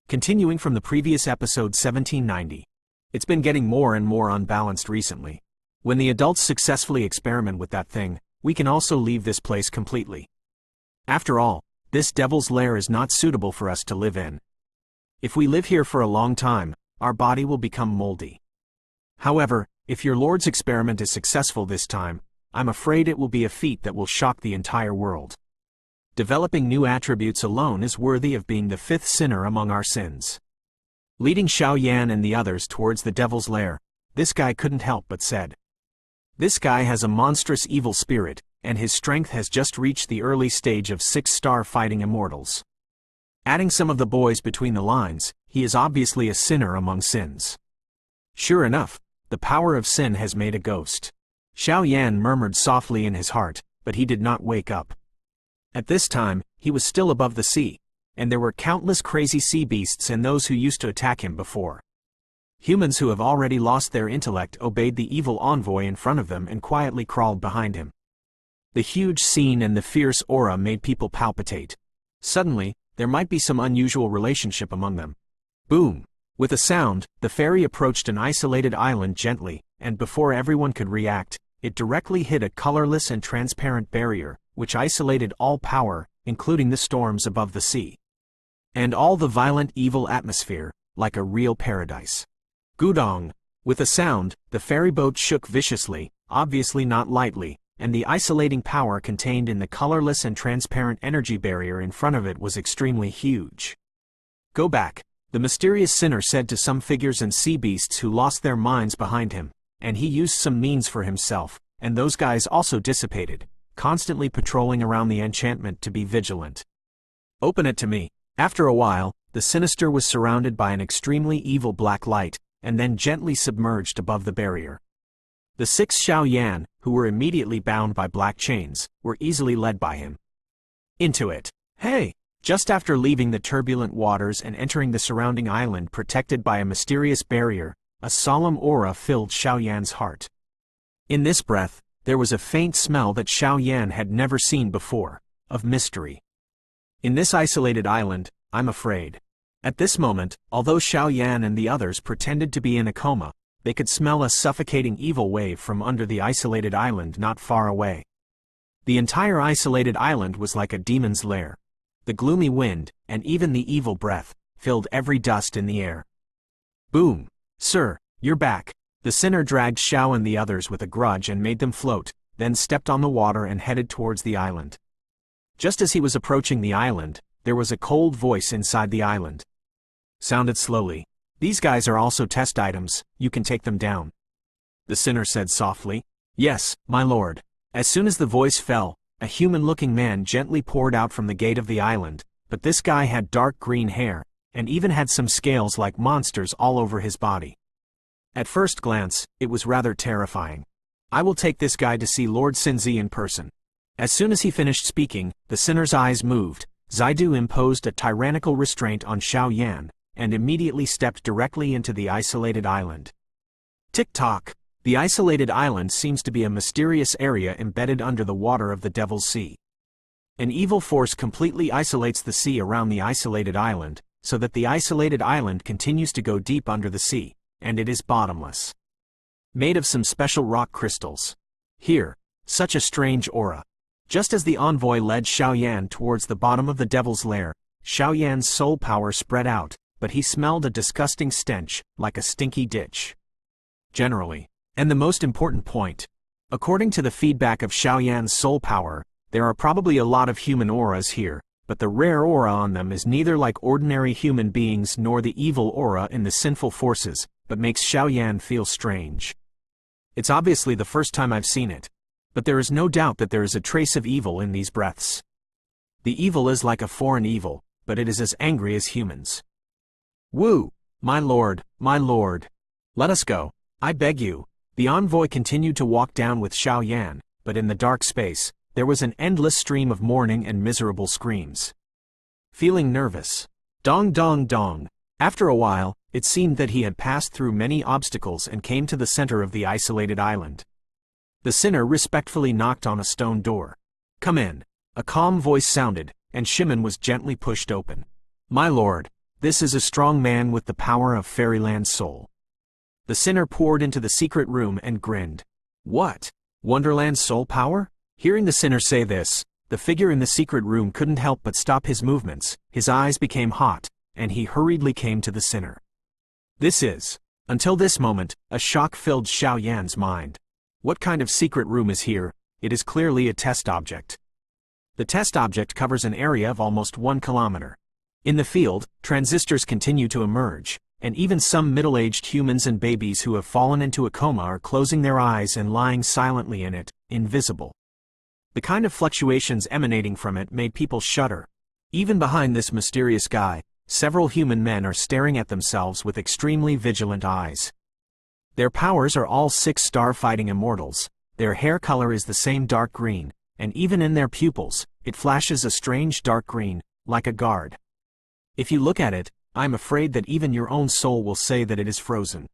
Continuing from the previous episode 1790. It's been getting more and more unbalanced recently. When the adults successfully experiment with that thing, we can also leave this place completely. After all, this devil's lair is not suitable for us to live in. If we live here for a long time, our body will become moldy. However, if your Lord's experiment is successful this time, I'm afraid it will be a feat that will shock the entire world. Developing new attributes alone is worthy of being the fifth sinner among our sins. Leading Xiao Yan and the others towards the devil's lair, this guy couldn't help but said, "This guy has a monstrous evil spirit, and his strength has just reached the early stage of 6-star fighting immortals." Adding some of the boys between the lines, he is obviously a sinner among sins. Sure enough, the power of sin has made a ghost. Xiao Yan murmured softly in his heart, but he did not wake up. At this time, he was still above the sea, and there were countless crazy sea beasts and those who used to attack him before. Humans who have already lost their intellect obeyed the evil envoy in front of them and quietly crawled behind him. The huge scene and the fierce aura made people palpitate. Suddenly, there might be some unusual relationship among them. Boom! With a sound, the fairy approached an isolated island gently, and before everyone could react, it directly hit a colorless and transparent barrier, which isolated all power, including the storms above the sea. And all the violent evil atmosphere, like a real paradise. Gudong! With a sound, the ferry boat shook viciously, obviously not lightly, and the isolating power contained in the colorless and transparent energy barrier in front of it was extremely huge. "Go back," the mysterious sinner said to some figures and sea beasts who lost their minds behind him, and he used some means for himself, and those guys also dissipated, constantly patrolling around the enchantment to be vigilant. "Open it to me." After a while, the sinister was surrounded by an extremely evil black light, and then gently submerged above the barrier. The 6 Xiao Yan, who were immediately bound by black chains, were easily led by him into it. Hey! Just after leaving the turbulent waters and entering the surrounding island protected by a mysterious barrier, a solemn aura filled Xiao Yan's heart. In this breath, there was a faint smell that Xiao Yan had never seen before, of mystery. In this isolated island, I'm afraid. At this moment, although Xiao Yan and the others pretended to be in a coma, they could smell a suffocating evil wave from under the isolated island not far away. The entire isolated island was like a demon's lair. The gloomy wind, and even the evil breath, filled every dust in the air. Boom! "Sir, you're back." The sinner dragged Xiao and the others with a grudge and made them float, then stepped on the water and headed towards the island. Just as he was approaching the island, there was a cold voice inside the island. Sounded slowly. "These guys are also test items, you can take them down." The sinner said softly. "Yes, my lord." As soon as the voice fell, a human-looking man gently poured out from the gate of the island, but this guy had dark green hair, and even had some scales like monsters all over his body. At first glance, it was rather terrifying. "I will take this guy to see Lord Sinzi in person." As soon as he finished speaking, the sinner's eyes moved. Zaidu imposed a tyrannical restraint on Xiao Yan, and immediately stepped directly into the isolated island. Tick-tock! The isolated island seems to be a mysterious area embedded under the water of the Devil's Sea. An evil force completely isolates the sea around the isolated island, so that the isolated island continues to go deep under the sea, and it is bottomless. Made of some special rock crystals. Here, such a strange aura. Just as the envoy led Xiao Yan towards the bottom of the devil's lair, Xiao Yan's soul power spread out, but he smelled a disgusting stench, like a stinky ditch. Generally, and the most important point, according to the feedback of Xiao Yan's soul power, there are probably a lot of human auras here, but the rare aura on them is neither like ordinary human beings nor the evil aura in the sinful forces, but makes Xiao Yan feel strange. It's obviously the first time I've seen it, but there is no doubt that there is a trace of evil in these breaths. The evil is like a foreign evil, but it is as angry as humans. "Woo! My lord, let us go, I beg you." The envoy continued to walk down with Xiao Yan, but in the dark space, there was an endless stream of mourning and miserable screams. Feeling nervous. Dong dong dong. After a while, it seemed that he had passed through many obstacles and came to the center of the isolated island. The sinner respectfully knocked on a stone door. "Come in." A calm voice sounded, and Shimon was gently pushed open. "My lord." This is a strong man with the power of Fairyland's soul. The sinner poured into the secret room and grinned. What? Wonderland's soul power? Hearing the sinner say this, the figure in the secret room couldn't help but stop his movements, his eyes became hot, and he hurriedly came to the sinner. This is, until this moment, a shock filled Xiao Yan's mind. What kind of secret room is here? It is clearly a test object. The test object covers an area of almost 1 kilometer. In the field, transistors continue to emerge, and even some middle-aged humans and babies who have fallen into a coma are closing their eyes and lying silently in it, invisible. The kind of fluctuations emanating from it made people shudder. Even behind this mysterious guy, several human men are staring at themselves with extremely vigilant eyes. Their powers are all 6-star fighting immortals, their hair color is the same dark green, and even in their pupils, it flashes a strange dark green, like a guard. If you look at it, I'm afraid that even your own soul will say that it is frozen.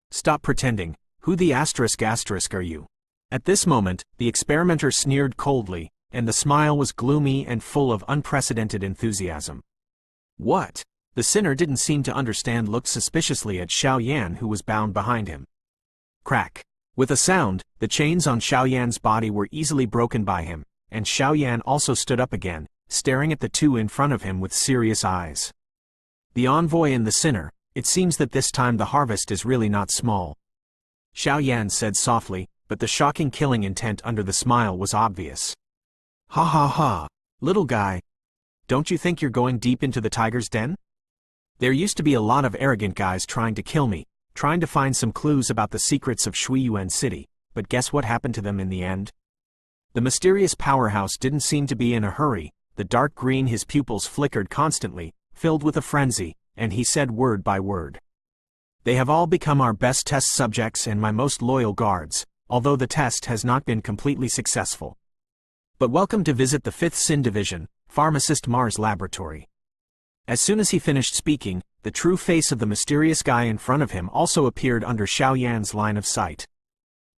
Stop pretending. Who the asterisk are you? At this moment, the experimenter sneered coldly, and the smile was gloomy and full of unprecedented enthusiasm. What? The sinner didn't seem to understand, looked suspiciously at Xiao Yan, who was bound behind him. Crack. With a sound, the chains on Xiao Yan's body were easily broken by him, and Xiao Yan also stood up again, staring at the two in front of him with serious eyes. The envoy and the sinner, it seems that this time the harvest is really not small. Xiao Yan said softly, but the shocking killing intent under the smile was obvious. Ha ha ha, little guy. Don't you think you're going deep into the tiger's den? There used to be a lot of arrogant guys trying to kill me, trying to find some clues about the secrets of Shui Yuan City, but guess what happened to them in the end? The mysterious powerhouse didn't seem to be in a hurry, the dark green his pupils flickered constantly, filled with a frenzy, and he said word by word. They have all become our best test subjects and my most loyal guards, although the test has not been completely successful. But welcome to visit the 5th Sin Division, Pharmacist Mars Laboratory. As soon as he finished speaking, the true face of the mysterious guy in front of him also appeared under Xiao Yan's line of sight.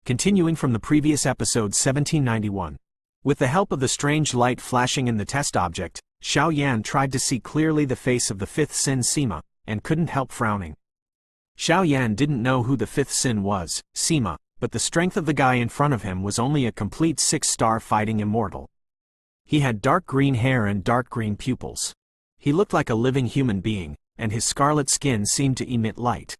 Continuing from the previous episode 1791. With the help of the strange light flashing in the test object, Xiao Yan tried to see clearly the face of the 5th Sin Sima, and couldn't help frowning. Xiao Yan didn't know who the 5th Sin was, Sima, but the strength of the guy in front of him was only a complete 6-star fighting immortal. He had dark green hair and dark green pupils. He looked like a living human being, and his scarlet skin seemed to emit light.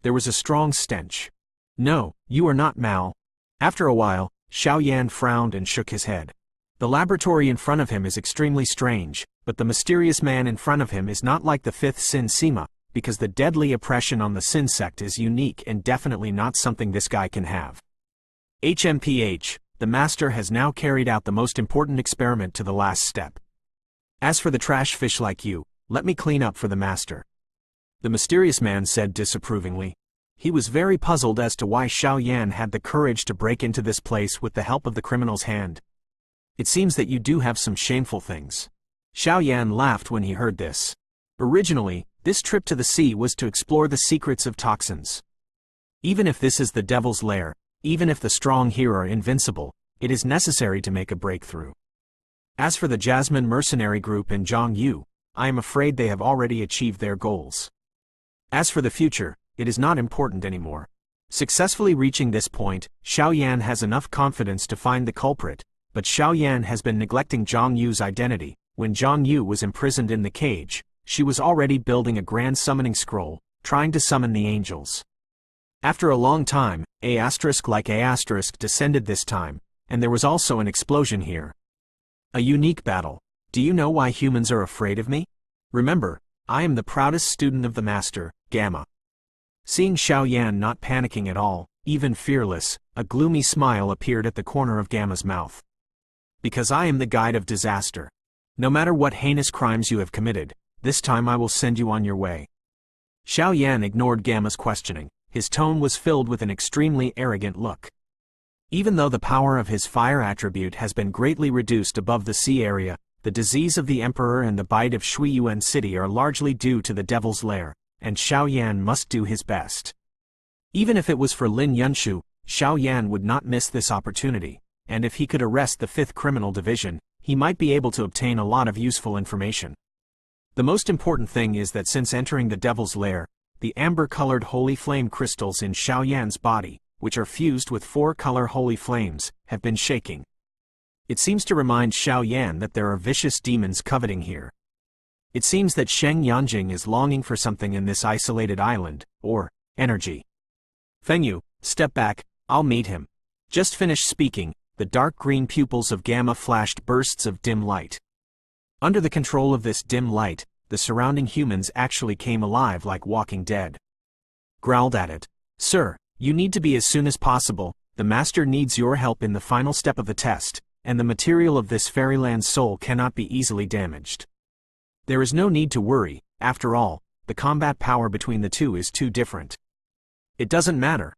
There was a strong stench. No, you are not Mao. After a while, Xiao Yan frowned and shook his head. The laboratory in front of him is extremely strange, but the mysterious man in front of him is not like the 5th Sin Sima, because the deadly oppression on the Sin sect is unique and definitely not something this guy can have. HMPH, the master has now carried out the most important experiment to the last step. As for the trash fish like you, let me clean up for the master. The mysterious man said disapprovingly. He was very puzzled as to why Xiao Yan had the courage to break into this place with the help of the criminal's hand. It seems that you do have some shameful things. Xiao Yan laughed when he heard this. Originally, this trip to the sea was to explore the secrets of toxins. Even if this is the devil's lair, even if the strong here are invincible, it is necessary to make a breakthrough. As for the Jasmine mercenary group and Zhang Yu, I am afraid they have already achieved their goals. As for the future, it is not important anymore. Successfully reaching this point, Xiao Yan has enough confidence to find the culprit, but Xiao Yan has been neglecting Zhang Yu's identity. When Zhang Yu was imprisoned in the cage, she was already building a grand summoning scroll, trying to summon the angels. After a long time, A** descended this time, and there was also an explosion here. A unique battle. Do you know why humans are afraid of me? Remember, I am the proudest student of the master, Gamma. Seeing Xiao Yan not panicking at all, even fearless, a gloomy smile appeared at the corner of Gamma's mouth. Because I am the guide of disaster. No matter what heinous crimes you have committed, this time I will send you on your way. Xiao Yan ignored Gamma's questioning. His tone was filled with an extremely arrogant look. Even though the power of his fire attribute has been greatly reduced above the sea area, the disease of the Emperor and the bite of Shui Yuan City are largely due to the devil's lair, and Xiao Yan must do his best. Even if it was for Lin Yunshu, Xiao Yan would not miss this opportunity, and if he could arrest the 5th Criminal Division, he might be able to obtain a lot of useful information. The most important thing is that since entering the Devil's Lair, the amber-colored holy flame crystals in Xiaoyan's body, which are fused with 4-color holy flames, have been shaking. It seems to remind Xiaoyan that there are vicious demons coveting here. It seems that Sheng Yanjing is longing for something in this isolated island, or energy. Fengyu, step back, I'll meet him. Just finished speaking, the dark green pupils of Gamma flashed bursts of dim light. Under the control of this dim light, the surrounding humans actually came alive like walking dead. Growled at it. Sir, you need to be as soon as possible, the master needs your help in the final step of the test, and the material of this fairyland soul cannot be easily damaged. There is no need to worry, after all, the combat power between the two is too different. It doesn't matter.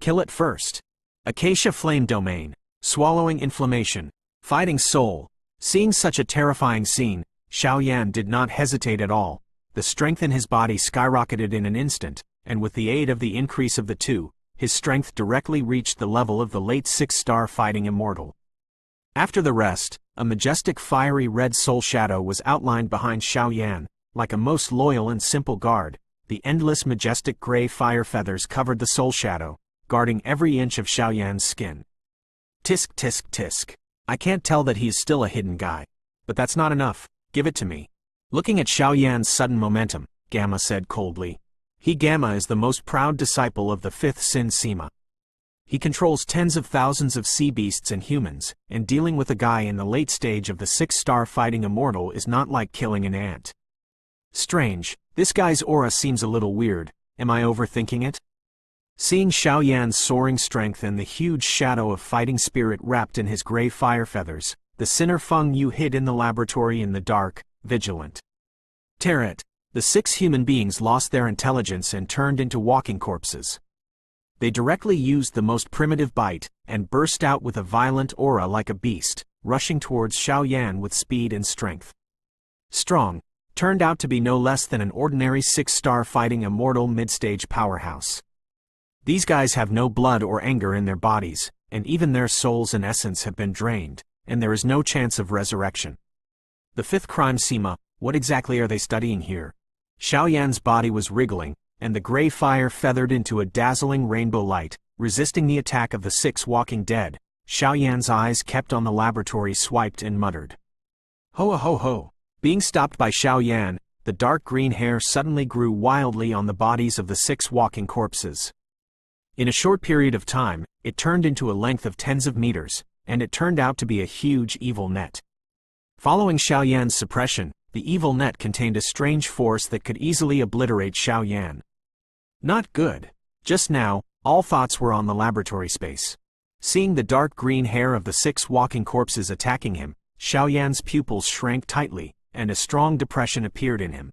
Kill it first. Acacia Flame Domain, swallowing inflammation, fighting soul. Seeing such a terrifying scene, Xiaoyan did not hesitate at all. The strength in his body skyrocketed in an instant, and with the aid of the increase of the two, his strength directly reached the level of the late 6-star fighting immortal. After the rest, a majestic fiery red soul shadow was outlined behind Xiaoyan, like a most loyal and simple guard. The endless majestic gray fire feathers covered the soul shadow, guarding every inch of Xiaoyan's skin. Tisk tisk tisk. I can't tell that he is still a hidden guy. But that's not enough, give it to me. Looking at Xiaoyan's sudden momentum, Gamma said coldly. Gamma is the most proud disciple of the 5th Sin Sima. He controls tens of thousands of sea beasts and humans, and dealing with a guy in the late stage of the 6-star fighting immortal is not like killing an ant. Strange, this guy's aura seems a little weird, am I overthinking it? Seeing Xiaoyan's soaring strength and the huge shadow of fighting spirit wrapped in his gray fire feathers, the sinner Feng Yu hid in the laboratory in the dark, vigilant. Tear it! The 6 human beings lost their intelligence and turned into walking corpses. They directly used the most primitive bite, and burst out with a violent aura like a beast, rushing towards Xiaoyan with speed and strength. Strong, turned out to be no less than an ordinary 6-star fighting immortal mid-stage powerhouse. These guys have no blood or anger in their bodies, and even their souls and essence have been drained, and there is no chance of resurrection. The 5th crime Sima, what exactly are they studying here? Xiaoyan's body was wriggling, and the gray fire feathered into a dazzling rainbow light, resisting the attack of the 6 walking dead. Xiaoyan's eyes kept on the laboratory swiped and muttered. Ho ho ho! Being stopped by Xiaoyan, the dark green hair suddenly grew wildly on the bodies of the 6 walking corpses. In a short period of time, it turned into a length of tens of meters, and it turned out to be a huge evil net. Following Xiaoyan's suppression, the evil net contained a strange force that could easily obliterate Xiaoyan. Not good. Just now, all thoughts were on the laboratory space. Seeing the dark green hair of the 6 walking corpses attacking him, Xiaoyan's pupils shrank tightly, and a strong depression appeared in him.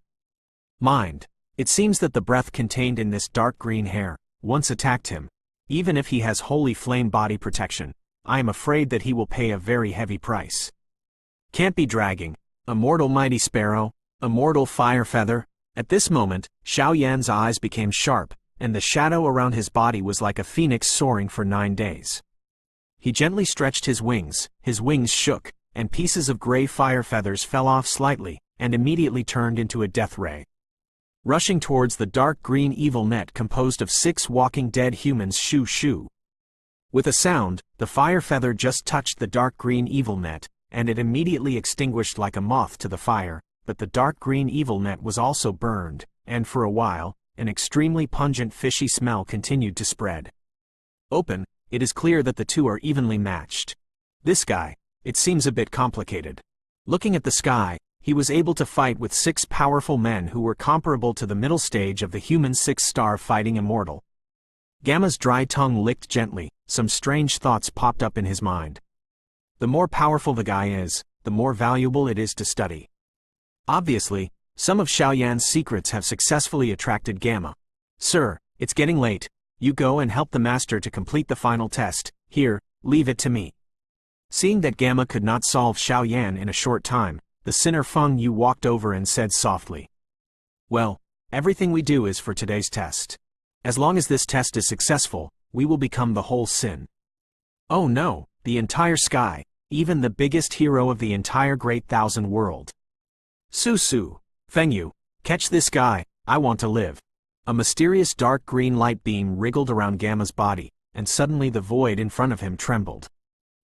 Mind. It seems that the breath contained in this dark green hair once attacked him. Even if he has holy flame body protection, I am afraid that he will pay a very heavy price. Can't be dragging. Immortal mighty sparrow, immortal fire feather. At this moment, Xiaoyan's eyes became sharp, and the shadow around his body was like a phoenix soaring for 9 days. He gently stretched his wings shook, and pieces of gray fire feathers fell off slightly, and immediately turned into a death ray. Rushing towards the dark green evil net composed of 6 walking dead humans. Shoo shoo. With a sound, the fire feather just touched the dark green evil net, and it immediately extinguished like a moth to the fire, but the dark green evil net was also burned, and for a while, an extremely pungent fishy smell continued to spread. Open, it is clear that the two are evenly matched. This guy, it seems a bit complicated. Looking at the sky, he was able to fight with 6 powerful men who were comparable to the middle stage of the human 6-star fighting immortal. Gamma's dry tongue licked gently, some strange thoughts popped up in his mind. The more powerful the guy is, the more valuable it is to study. Obviously, some of Xiaoyan's secrets have successfully attracted Gamma. Sir, it's getting late. You go and help the master to complete the final test. Here, leave it to me. Seeing that Gamma could not solve Xiaoyan in a short time, the sinner Feng Yu walked over and said softly. Well, everything we do is for today's test. As long as this test is successful, we will become the whole sin. Oh no, the entire sky, even the biggest hero of the entire great thousand world. Su. Fengyu, catch this guy, I want to live. A mysterious dark green light beam wriggled around Gamma's body, and suddenly the void in front of him trembled.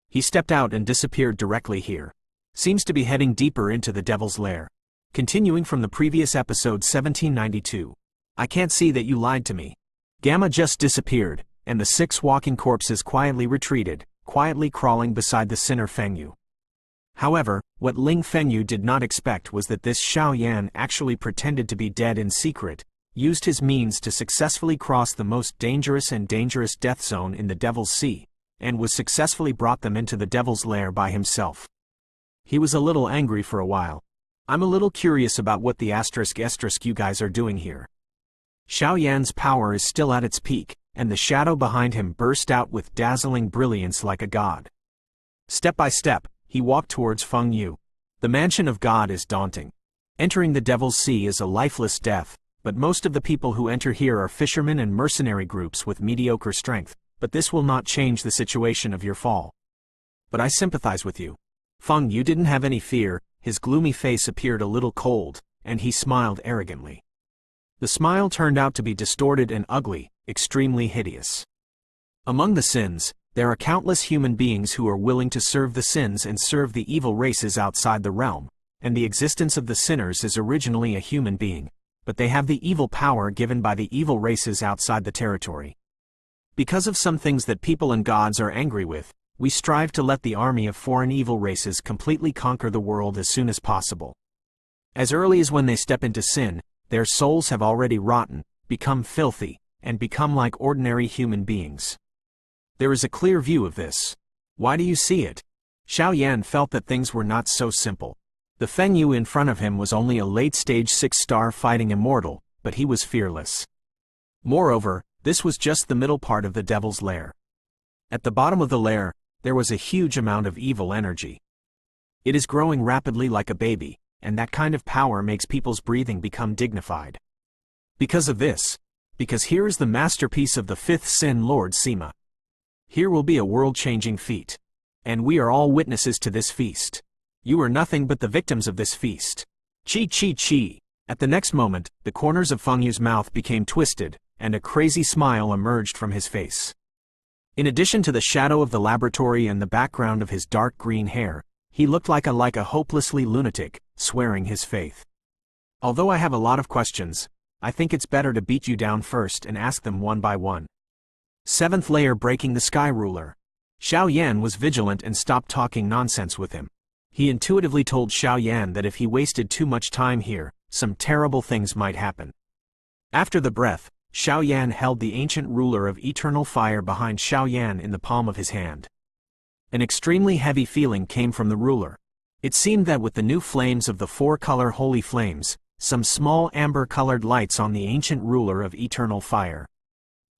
He stepped out and disappeared directly here. Seems to be heading deeper into the Devil's Lair. Continuing from the previous episode 1792. I can't see that you lied to me. Gamma just disappeared, and the 6 walking corpses quietly retreated, quietly crawling beside the sinner Fengyu. However, what Ling Fengyu did not expect was that this Xiao Yan actually pretended to be dead in secret, used his means to successfully cross the most dangerous death zone in the Devil's Sea, and was successfully brought them into the Devil's Lair by himself. He was a little angry for a while. I'm a little curious about what the asterisk you guys are doing here. Xiao Yan's power is still at its peak, and the shadow behind him burst out with dazzling brilliance like a god. Step by step, he walked towards Fengyu. The mansion of God is daunting. Entering the Devil's Sea is a lifeless death, but most of the people who enter here are fishermen and mercenary groups with mediocre strength, but this will not change the situation of your fall. But I sympathize with you. Fengyu didn't have any fear, his gloomy face appeared a little cold, and he smiled arrogantly. The smile turned out to be distorted and ugly, extremely hideous. Among the sins, there are countless human beings who are willing to serve the sins and serve the evil races outside the realm, and the existence of the sinners is originally a human being, but they have the evil power given by the evil races outside the territory. Because of some things that people and gods are angry with, we strive to let the army of foreign evil races completely conquer the world as soon as possible. As early as when they step into sin, their souls have already rotten, become filthy, and become like ordinary human beings. There is a clear view of this. Why do you see it? Xiao Yan felt that things were not so simple. The Fengyu in front of him was only a late-stage 6-star fighting immortal, but he was fearless. Moreover, this was just the middle part of the Devil's Lair. At the bottom of the lair, there was a huge amount of evil energy. It is growing rapidly like a baby, and that kind of power makes people's breathing become dignified. Because of this, because here is the masterpiece of the 5th sin Lord Sima. Here will be a world-changing feat. And we are all witnesses to this feast. You are nothing but the victims of this feast. Chi chi chi. At the next moment, the corners of Fengyu's mouth became twisted, and a crazy smile emerged from his face. In addition to the shadow of the laboratory and the background of his dark green hair, he looked like a hopelessly lunatic, swearing his faith. Although I have a lot of questions, I think it's better to beat you down first and ask them one by one. 7th layer breaking the Sky Ruler. Xiao Yan was vigilant and stopped talking nonsense with him. He intuitively told Xiao Yan that if he wasted too much time here, some terrible things might happen. After the breath, Xiao Yan held the ancient ruler of eternal fire behind Xiao Yan in the palm of his hand. An extremely heavy feeling came from the ruler. It seemed that with the new flames of the 4-color holy flames, some small amber-colored lights on the ancient ruler of eternal fire.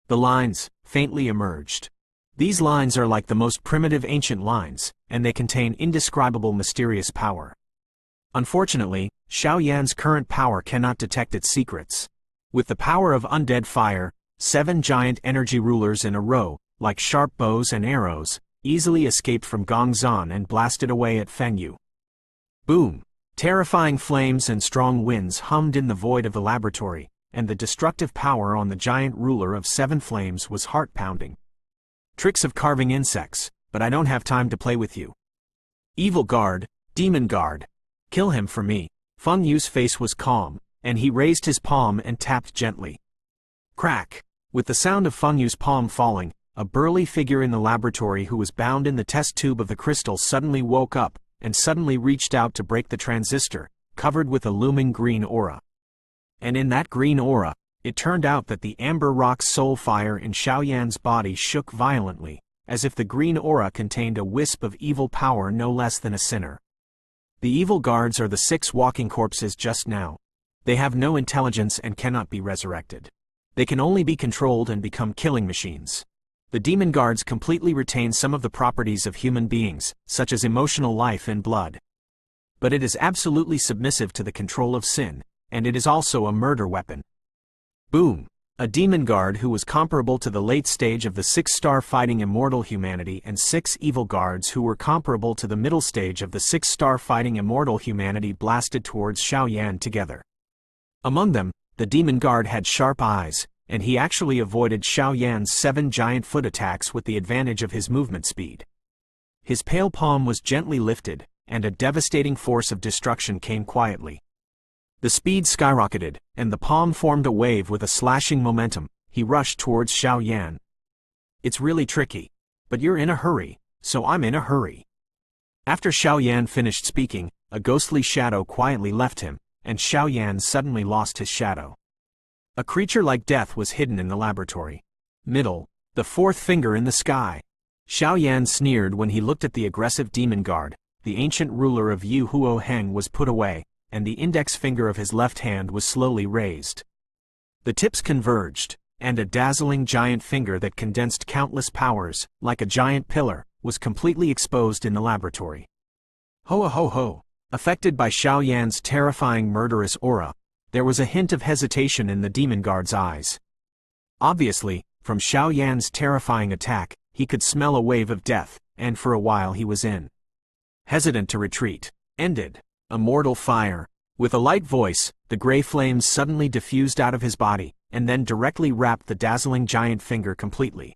The lines faintly emerged. These lines are like the most primitive ancient lines, and they contain indescribable mysterious power. Unfortunately, Xiao Yan's current power cannot detect its secrets. With the power of undead fire, 7 giant energy rulers in a row, like sharp bows and arrows, easily escaped from Gongzan and blasted away at Fengyu. Boom! Terrifying flames and strong winds hummed in the void of the laboratory, and the destructive power on the giant ruler of 7 flames was heart-pounding. Tricks of carving insects, but I don't have time to play with you. Evil guard, demon guard. Kill him for me. Fengyu's face was calm, and he raised his palm and tapped gently. Crack! With the sound of Fengyu's palm falling, a burly figure in the laboratory who was bound in the test tube of the crystal suddenly woke up, and suddenly reached out to break the transistor, covered with a looming green aura. And in that green aura, it turned out that the amber rock soul fire in Xiao Yan's body shook violently, as if the green aura contained a wisp of evil power no less than a sinner. The evil guards are the 6 walking corpses just now. They have no intelligence and cannot be resurrected. They can only be controlled and become killing machines. The demon guards completely retain some of the properties of human beings, such as emotional life and blood. But it is absolutely submissive to the control of sin, and it is also a murder weapon. Boom! A demon guard who was comparable to the late stage of the 6-star fighting immortal humanity, and 6 evil guards who were comparable to the middle stage of the 6-star fighting immortal humanity blasted towards Xiao Yan together. Among them, the demon guard had sharp eyes, and he actually avoided Xiao Yan's 7 giant foot attacks with the advantage of his movement speed. His pale palm was gently lifted, and a devastating force of destruction came quietly. The speed skyrocketed, and the palm formed a wave with a slashing momentum. He rushed towards Xiao Yan. "It's really tricky. But you're in a hurry, so I'm in a hurry." After Xiao Yan finished speaking, a ghostly shadow quietly left him, and Xiao Yan suddenly lost his shadow. A creature like death was hidden in the laboratory. Middle, the 4th finger in the sky. Xiao Yan sneered when he looked at the aggressive demon guard. The ancient ruler of Yu Huo Heng was put away, and the index finger of his left hand was slowly raised. The tips converged, and a dazzling giant finger that condensed countless powers, like a giant pillar, was completely exposed in the laboratory. Ho ho ho! Affected by Xiao Yan's terrifying murderous aura, there was a hint of hesitation in the demon guard's eyes. Obviously, from Xiao Yan's terrifying attack, he could smell a wave of death, and for a while he was hesitant to retreat. Ended. A mortal fire. With a light voice, the gray flames suddenly diffused out of his body, and then directly wrapped the dazzling giant finger completely.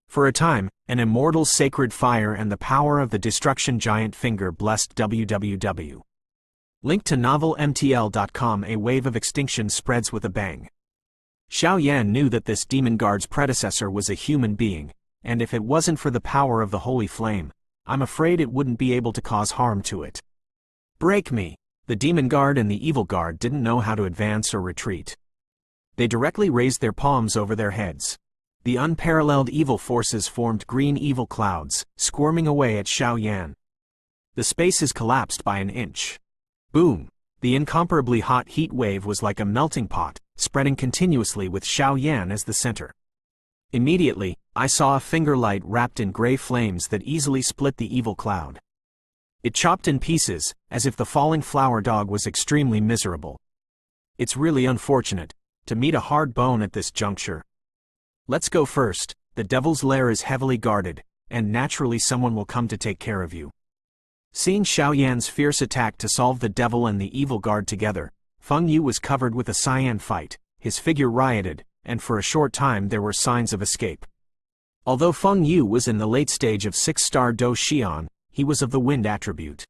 For a time, an immortal sacred fire and the power of the destruction giant finger blessed www. Link to novelmtl.com. A wave of extinction spreads with a bang. Xiao Yan knew that this demon guard's predecessor was a human being, and if it wasn't for the power of the holy flame, I'm afraid it wouldn't be able to cause harm to it. Break me! The demon guard and the evil guard didn't know how to advance or retreat. They directly raised their palms over their heads. The unparalleled evil forces formed green evil clouds, squirming away at Xiao Yan. The spaces collapsed by an inch. Boom! The incomparably hot heat wave was like a melting pot, spreading continuously with Xiao Yan as the center. Immediately, I saw a finger light wrapped in gray flames that easily split the evil cloud. It chopped in pieces, as if the falling flower dog was extremely miserable. It's really unfortunate to meet a hard bone at this juncture. Let's go first. The devil's lair is heavily guarded, and naturally someone will come to take care of you. Seeing Xiao Yan's fierce attack to solve the devil and the evil guard together, Feng Yu was covered with a cyan fight. His figure rioted, and for a short time there were signs of escape. Although Feng Yu was in the late stage of 6-star Do Xian, he was of the wind attribute.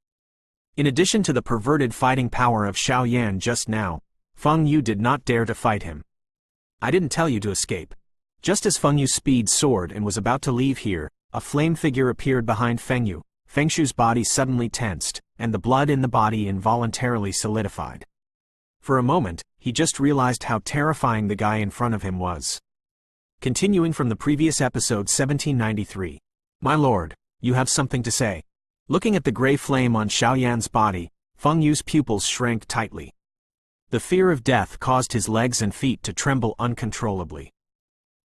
In addition to the perverted fighting power of Xiao Yan just now, Feng Yu did not dare to fight him. I didn't tell you to escape. Just as Feng Yu's speed soared and was about to leave here, a flame figure appeared behind Feng Yu. Feng Shu's body suddenly tensed, and the blood in the body involuntarily solidified. For a moment, he just realized how terrifying the guy in front of him was. Continuing from the previous episode 1793. My lord, you have something to say. Looking at the gray flame on Xiao Yan's body, Feng Yu's pupils shrank tightly. The fear of death caused his legs and feet to tremble uncontrollably.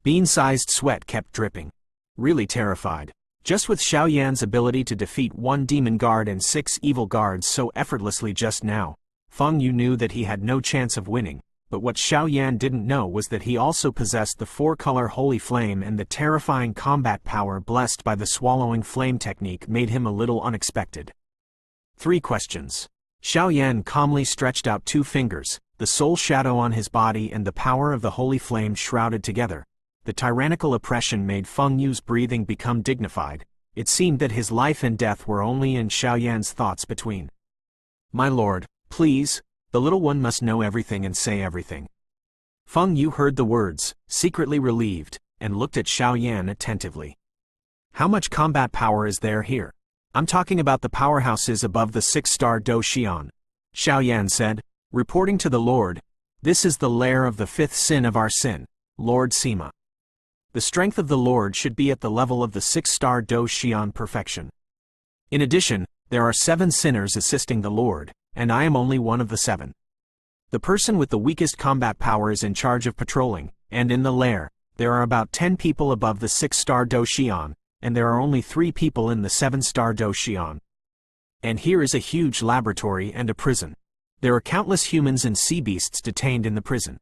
Bean-sized sweat kept dripping. Really terrified. Just with Xiao Yan's ability to defeat 1 demon guard and 6 evil guards so effortlessly just now, Feng Yu knew that he had no chance of winning, but what Xiao Yan didn't know was that he also possessed the 4-color holy flame, and the terrifying combat power blessed by the swallowing flame technique made him a little unexpected. 3 questions. Xiao Yan calmly stretched out 2 fingers, the soul shadow on his body and the power of the holy flame shrouded together. The tyrannical oppression made Feng Yu's breathing become dignified. It seemed that his life and death were only in Xiao Yan's thoughts between. My lord, please, the little one must know everything and say everything. Feng Yu heard the words, secretly relieved, and looked at Xiao Yan attentively. How much combat power is there here? I'm talking about the powerhouses above the 6-star Do Xian. Xiao Yan said, reporting to the Lord. This is the lair of the 5th sin of our sin, Lord Sima. The strength of the Lord should be at the level of the 6-star Do Xian perfection. In addition, there are 7 sinners assisting the Lord, and I am only one of the 7. The person with the weakest combat power is in charge of patrolling, and in the lair, there are about 10 people above the 6-star Do Xian, and there are only 3 people in the 7-star Do Xian. And here is a huge laboratory and a prison. There are countless humans and sea beasts detained in the prison.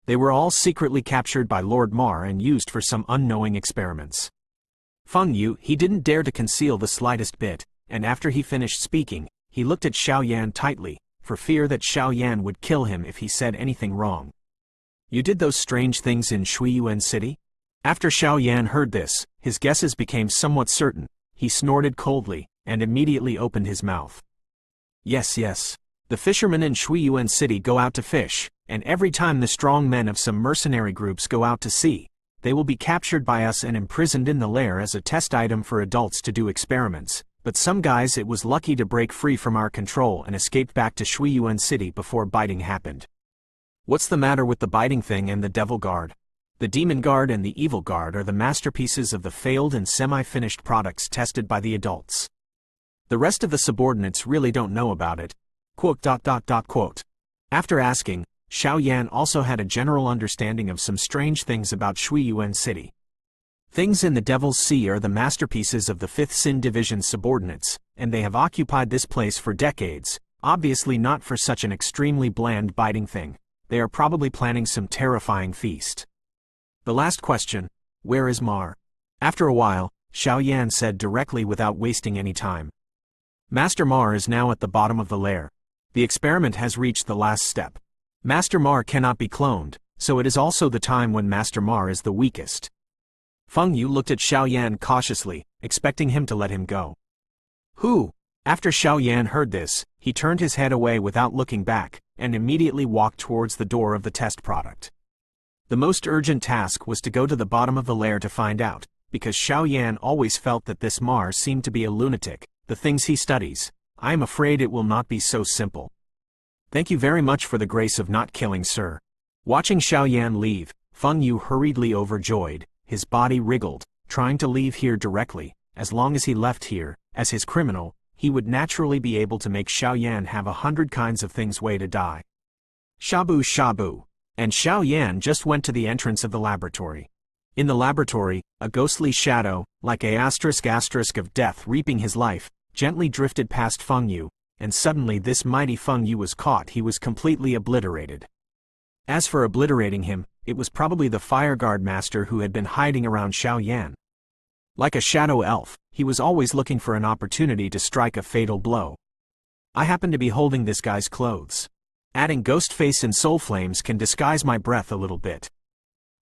They were all secretly captured by Lord Mar and used for some unknowing experiments. Feng Yu, he didn't dare to conceal the slightest bit, and after he finished speaking, he looked at Xiao Yan tightly, for fear that Xiao Yan would kill him if he said anything wrong. You did those strange things in Shuiyuan City? After Xiao Yan heard this, his guesses became somewhat certain. He snorted coldly, and immediately opened his mouth. Yes. The fishermen in Shuiyuan City go out to fish, and every time the strong men of some mercenary groups go out to sea, they will be captured by us and imprisoned in the lair as a test item for adults to do experiments. But some guys it was lucky to break free from our control and escape back to Shuiyuan City before biting happened. What's the matter with the biting thing and the devil guard? The demon guard and the evil guard are the masterpieces of the failed and semi-finished products tested by the adults. The rest of the subordinates really don't know about it. Quote. After asking, Xiao Yan also had a general understanding of some strange things about Shuiyuan City. Things in the Devil's Sea are the masterpieces of the 5th Sin Division subordinates, and they have occupied this place for decades, obviously not for such an extremely bland biting thing. They are probably planning some terrifying feast. The last question, where is Mar? After a while, Xiao Yan said directly without wasting any time. Master Mar is now at the bottom of the lair. The experiment has reached the last step. Master Mar cannot be cloned, so it is also the time when Master Mar is the weakest. Feng Yu looked at Xiao Yan cautiously, expecting him to let him go. Who? After Xiao Yan heard this, he turned his head away without looking back, and immediately walked towards the door of the test product. The most urgent task was to go to the bottom of the lair to find out, because Xiao Yan always felt that this Mar seemed to be a lunatic. The things he studies, I am afraid it will not be so simple. Thank you very much for the grace of not killing, sir. Watching Xiao Yan leave, Feng Yu hurriedly overjoyed. His body wriggled, trying to leave here directly. As long as he left here, as his criminal, he would naturally be able to make Xiao Yan have 100 kinds of things way to die. Shabu. And Xiao Yan just went to the entrance of the laboratory. In the laboratory, a ghostly shadow, like a asterisk of death reaping his life, gently drifted past Feng Yu, and suddenly this mighty Feng Yu was caught. He was completely obliterated. As for obliterating him, it was probably the fire guard master who had been hiding around Xiao Yan. Like a shadow elf, he was always looking for an opportunity to strike a fatal blow. I happen to be holding this guy's clothes. Adding ghost face and soul flames can disguise my breath a little bit.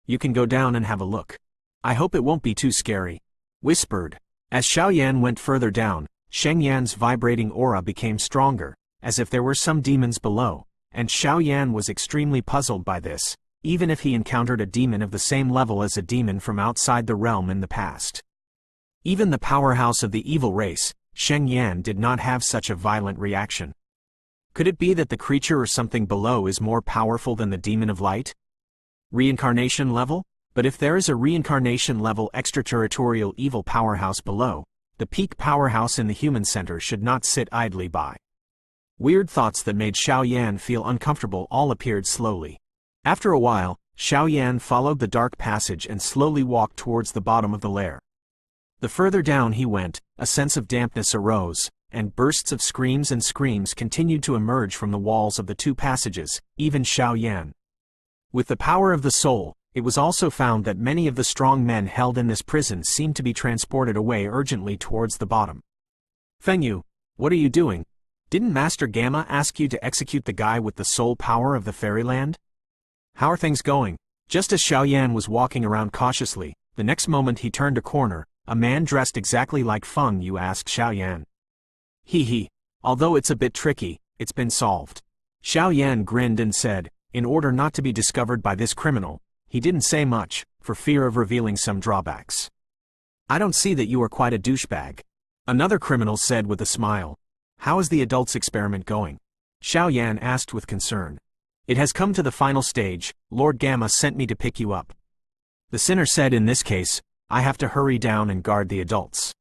You can go down and have a look. I hope it won't be too scary. Whispered. As Xiao Yan went further down, Sheng Yan's vibrating aura became stronger, as if there were some demons below, and Xiao Yan was extremely puzzled by this, even if he encountered a demon of the same level as a demon from outside the realm in the past. Even the powerhouse of the evil race, Sheng Yan, did not have such a violent reaction. Could it be that the creature or something below is more powerful than the demon of light? Reincarnation level? But if there is a reincarnation level extraterritorial evil powerhouse below, the peak powerhouse in the human center should not sit idly by. Weird thoughts that made Xiao Yan feel uncomfortable all appeared slowly. After a while, Xiao Yan followed the dark passage and slowly walked towards the bottom of the lair. The further down he went, a sense of dampness arose, and bursts of screams continued to emerge from the walls of the two passages, even Xiao Yan. With the power of the soul, it was also found that many of the strong men held in this prison seemed to be transported away urgently towards the bottom. Feng Yu, what are you doing? Didn't Master Gamma ask you to execute the guy with the soul power of the fairyland? How are things going? Just as Xiao Yan was walking around cautiously, the next moment he turned a corner. A man dressed exactly like Feng Yu asked Xiao Yan. Although it's a bit tricky, it's been solved. Xiao Yan grinned and said, in order not to be discovered by this criminal, he didn't say much, for fear of revealing some drawbacks. I don't see that you are quite a douchebag. Another criminal said with a smile. How is the adults' experiment going? Xiao Yan asked with concern. It has come to the final stage. Lord Gamma sent me to pick you up. The sinner said, in this case, I have to hurry down and guard the adults.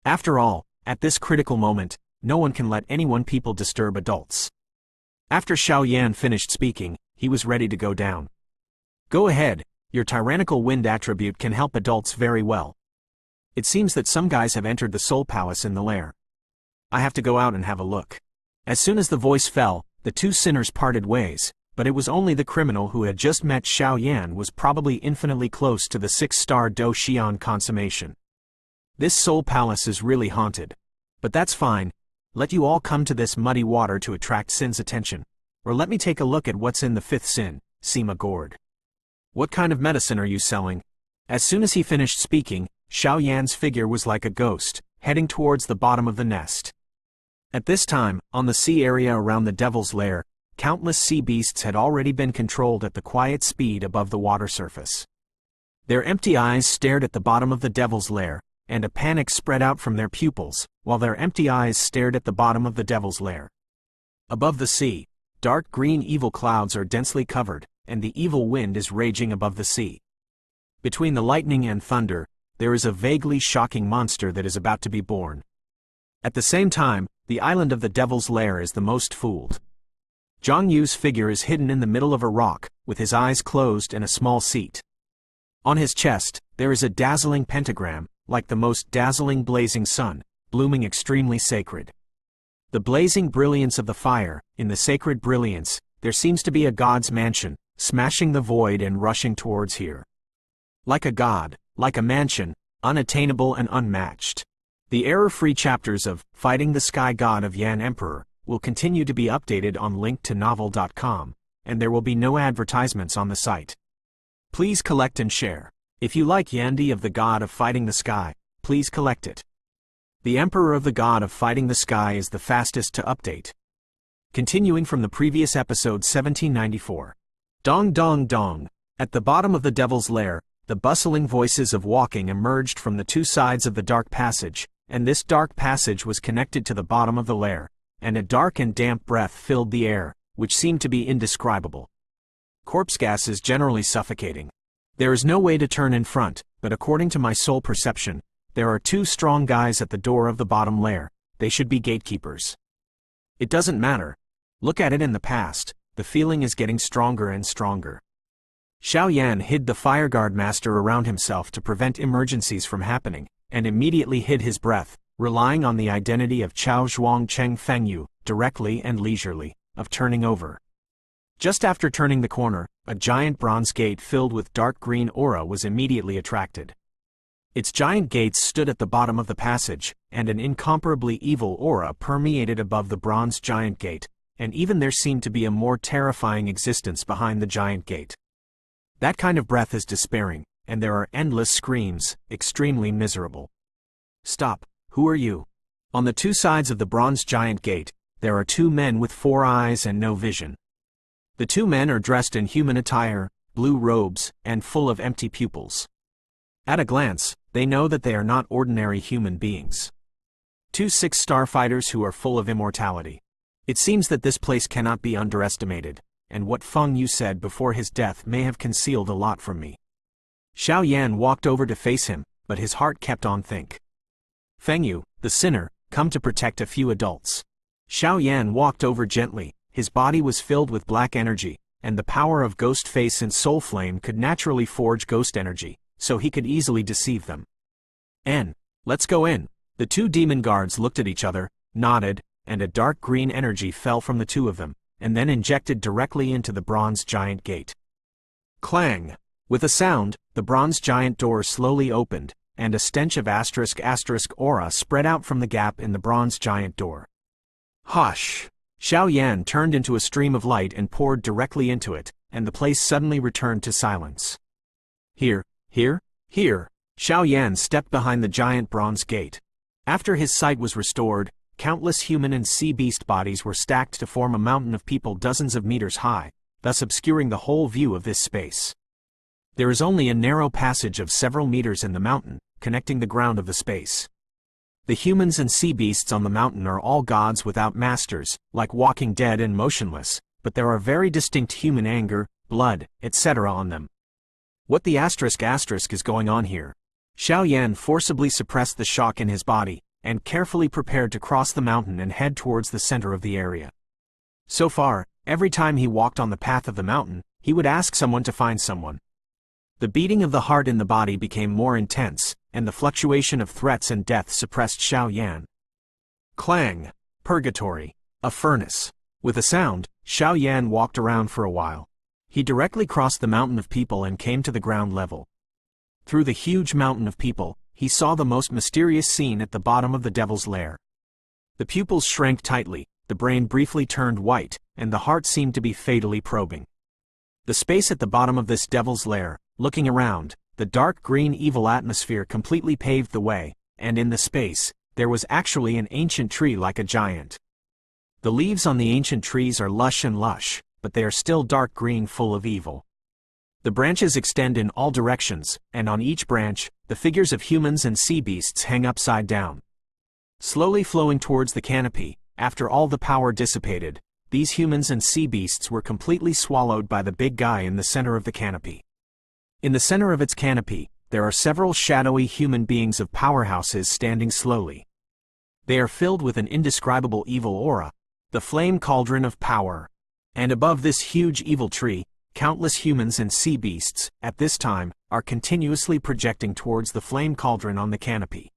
After all, at this critical moment, no one can let people disturb adults. After Xiao Yan finished speaking, he was ready to go down. Go ahead, your tyrannical wind attribute can help adults very well. It seems that some guys have entered the soul palace in the lair. I have to go out and have a look. As soon as the voice fell, the two sinners parted ways, but it was only the criminal who had just met Xiao Yan was probably infinitely close to the 6-star Do Xian consummation. This soul palace is really haunted. But that's fine. Let you all come to this muddy water to attract Sin's attention. Or let me take a look at what's in the 5th Sin, Sima gourd. What kind of medicine are you selling? As soon as he finished speaking, Xiao Yan's figure was like a ghost, heading towards the bottom of the nest. At this time, on the sea area around the Devil's Lair, countless sea beasts had already been controlled at the quiet speed above the water surface. Their empty eyes stared at the bottom of the Devil's Lair, and a panic spread out from their pupils, while their empty eyes stared at the bottom of the Devil's Lair. Above the sea, dark green evil clouds are densely covered, and the evil wind is raging above the sea. Between the lightning and thunder, there is a vaguely shocking monster that is about to be born. At the same time, the island of the Devil's Lair is the most fooled. Zhang Yu's figure is hidden in the middle of a rock, with his eyes closed and a small seat. On his chest, there is a dazzling pentagram, like the most dazzling blazing sun, blooming extremely sacred. The blazing brilliance of the fire, in the sacred brilliance, there seems to be a god's mansion, smashing the void and rushing towards here. Like a god, like a mansion, unattainable and unmatched. The error-free chapters of Fighting the Sky God of Yan Emperor will continue to be updated on linktonovel.com, and there will be no advertisements on the site. Please collect and share. If you like Yandi of the God of Fighting the Sky, please collect it. The Emperor of the God of Fighting the Sky is the fastest to update. Continuing from the previous episode 1794. Dong dong dong. At the bottom of the Devil's Lair, the bustling voices of walking emerged from the two sides of the dark passage, and this dark passage was connected to the bottom of the lair, and a dark and damp breath filled the air, which seemed to be indescribable. Corpse gas is generally suffocating. There is no way to turn in front, but according to my soul perception, there are two strong guys at the door of the bottom lair. They should be gatekeepers. It doesn't matter. Look at it in the past, the feeling is getting stronger and stronger. Xiao Yan hid the fireguard master around himself to prevent emergencies from happening, and immediately hid his breath, relying on the identity of Chao Zhuang Cheng Fengyu, directly and leisurely, of turning over. Just after turning the corner, a giant bronze gate filled with dark green aura was immediately attracted. Its giant gates stood at the bottom of the passage, and an incomparably evil aura permeated above the bronze giant gate, and even there seemed to be a more terrifying existence behind the giant gate. That kind of breath is despairing, and there are endless screams, extremely miserable. Stop, who are you? On the two sides of the bronze giant gate, there are two men with 4 eyes and no vision. The two men are dressed in human attire, blue robes, and full of empty pupils. At a glance, they know that they are not ordinary human beings. 2 6-star fighters who are full of immortality. It seems that this place cannot be underestimated, and what Feng Yu said before his death may have concealed a lot from me. Xiao Yan walked over to face him, but his heart kept on think. Feng Yu, the sinner, come to protect a few adults. Xiao Yan walked over gently, his body was filled with black energy, and the power of Ghost Face and Soul Flame could naturally forge ghost energy, so he could easily deceive them. Let's go in. The 2 demon guards looked at each other, nodded, and a dark green energy fell from the 2 of them, and then injected directly into the bronze giant gate. Clang! With a sound, the bronze giant door slowly opened, and a stench of *** aura spread out from the gap in the bronze giant door. Hush! Xiao Yan turned into a stream of light and poured directly into it, and the place suddenly returned to silence. Here! Xiao Yan stepped behind the giant bronze gate. After his sight was restored, countless human and sea beast bodies were stacked to form a mountain of people dozens of meters high, thus obscuring the whole view of this space. There is only a narrow passage of several meters in the mountain, connecting the ground of the space. The humans and sea beasts on the mountain are all gods without masters, like walking dead and motionless, but there are very distinct human anger, blood, etc. on them. What the *** is going on here? Xiao Yan forcibly suppressed the shock in his body, and carefully prepared to cross the mountain and head towards the center of the area. So far, every time he walked on the path of the mountain, he would ask someone to find someone. The beating of the heart in the body became more intense, and the fluctuation of threats and death suppressed Xiao Yan. Clang! Purgatory! A furnace! With a sound, Xiao Yan walked around for a while. He directly crossed the mountain of people and came to the ground level. Through the huge mountain of people, he saw the most mysterious scene at the bottom of the devil's lair. The pupils shrank tightly, the brain briefly turned white, and the heart seemed to be fatally probing. The space at the bottom of this devil's lair, looking around, the dark green evil atmosphere completely paved the way, and in the space, there was actually an ancient tree like a giant. The leaves on the ancient trees are lush, but they are still dark green, full of evil. The branches extend in all directions, and on each branch, the figures of humans and sea beasts hang upside down. Slowly flowing towards the canopy, after all the power dissipated, these humans and sea beasts were completely swallowed by the big guy in the center of the canopy. In the center of its canopy, there are several shadowy human beings of powerhouses standing slowly. They are filled with an indescribable evil aura, the flame cauldron of power. And above this huge evil tree, countless humans and sea beasts, at this time, are continuously projecting towards the flame cauldron on the canopy.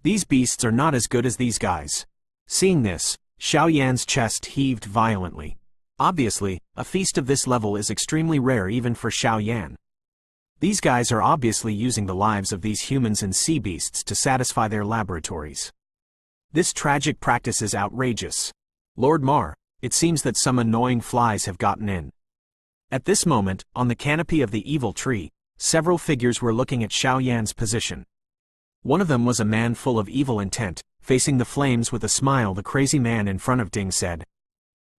These beasts are not as good as these guys. Seeing this, Xiao Yan's chest heaved violently. Obviously, a feast of this level is extremely rare even for Xiao Yan. These guys are obviously using the lives of these humans and sea beasts to satisfy their laboratories. This tragic practice is outrageous. Lord Mar, it seems that some annoying flies have gotten in. At this moment, on the canopy of the evil tree, several figures were looking at Xiao Yan's position. One of them was a man full of evil intent, facing the flames with a smile. The crazy man in front of Ding said,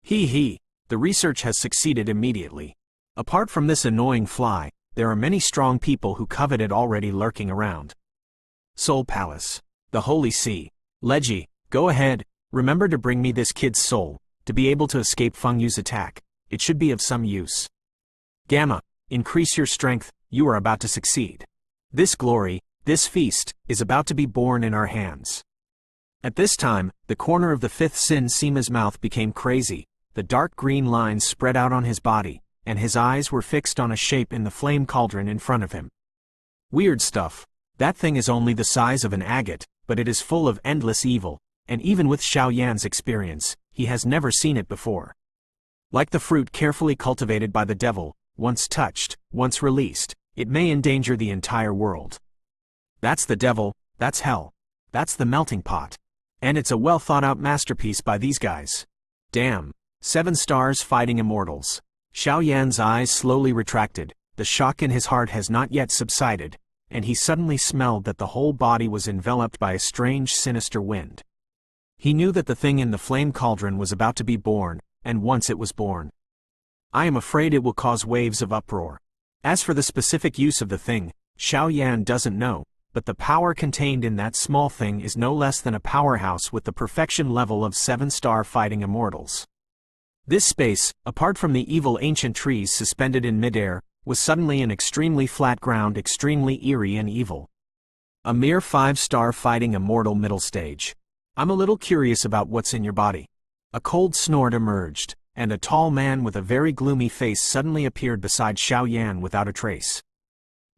"He, the research has succeeded immediately. Apart from this annoying fly, there are many strong people who covet it already lurking around. Soul Palace. The Holy Sea. Leji, go ahead, remember to bring me this kid's soul, to be able to escape Feng Yu's attack. It should be of some use. Gamma, increase your strength, you are about to succeed. This glory, this feast, is about to be born in our hands." At this time, the corner of the fifth Sin Sima's mouth became crazy, the dark green lines spread out on his body, and his eyes were fixed on a shape in the flame cauldron in front of him. Weird stuff. That thing is only the size of an agate, but it is full of endless evil, and even with Xiao Yan's experience, he has never seen it before. Like the fruit carefully cultivated by the devil, once touched, once released, it may endanger the entire world. That's the devil, that's hell. That's the melting pot. And it's a well thought out masterpiece by these guys. Damn. 7 stars fighting immortals. Xiao Yan's eyes slowly retracted, the shock in his heart has not yet subsided, and he suddenly smelled that the whole body was enveloped by a strange sinister wind. He knew that the thing in the flame cauldron was about to be born, and once it was born, I am afraid it will cause waves of uproar. As for the specific use of the thing, Xiao Yan doesn't know, but the power contained in that small thing is no less than a powerhouse with the perfection level of 7-star fighting immortals. This space, apart from the evil ancient trees suspended in midair, was suddenly an extremely flat ground, extremely eerie and evil. A mere 5-star fighting immortal middle stage. I'm a little curious about what's in your body. A cold snort emerged, and a tall man with a very gloomy face suddenly appeared beside Xiao Yan without a trace.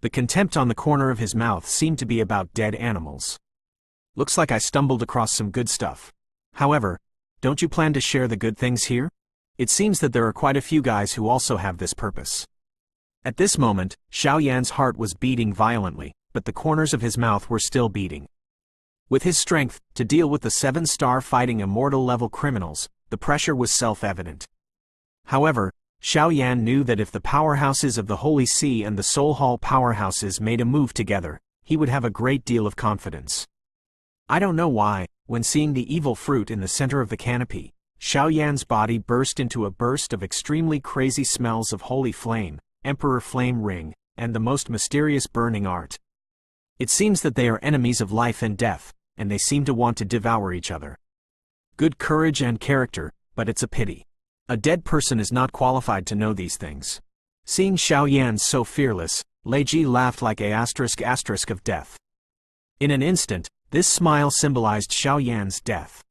The contempt on the corner of his mouth seemed to be about dead animals. Looks like I stumbled across some good stuff. However, don't you plan to share the good things here? It seems that there are quite a few guys who also have this purpose. At this moment, Xiao Yan's heart was beating violently, but the corners of his mouth were still beating. With his strength, to deal with the 7-star fighting immortal level criminals, the pressure was self-evident. However, Xiao Yan knew that if the powerhouses of the Holy Sea and the Soul Hall powerhouses made a move together, he would have a great deal of confidence. I don't know why, when seeing the evil fruit in the center of the canopy, Xiao Yan's body burst into a burst of extremely crazy smells of holy flame, emperor flame ring, and the most mysterious burning art. It seems that they are enemies of life and death, and they seem to want to devour each other. Good courage and character, but it's a pity. A dead person is not qualified to know these things. Seeing Xiao Yan so fearless, Lei Ji laughed like a ** of death. In an instant, this smile symbolized Xiao Yan's death.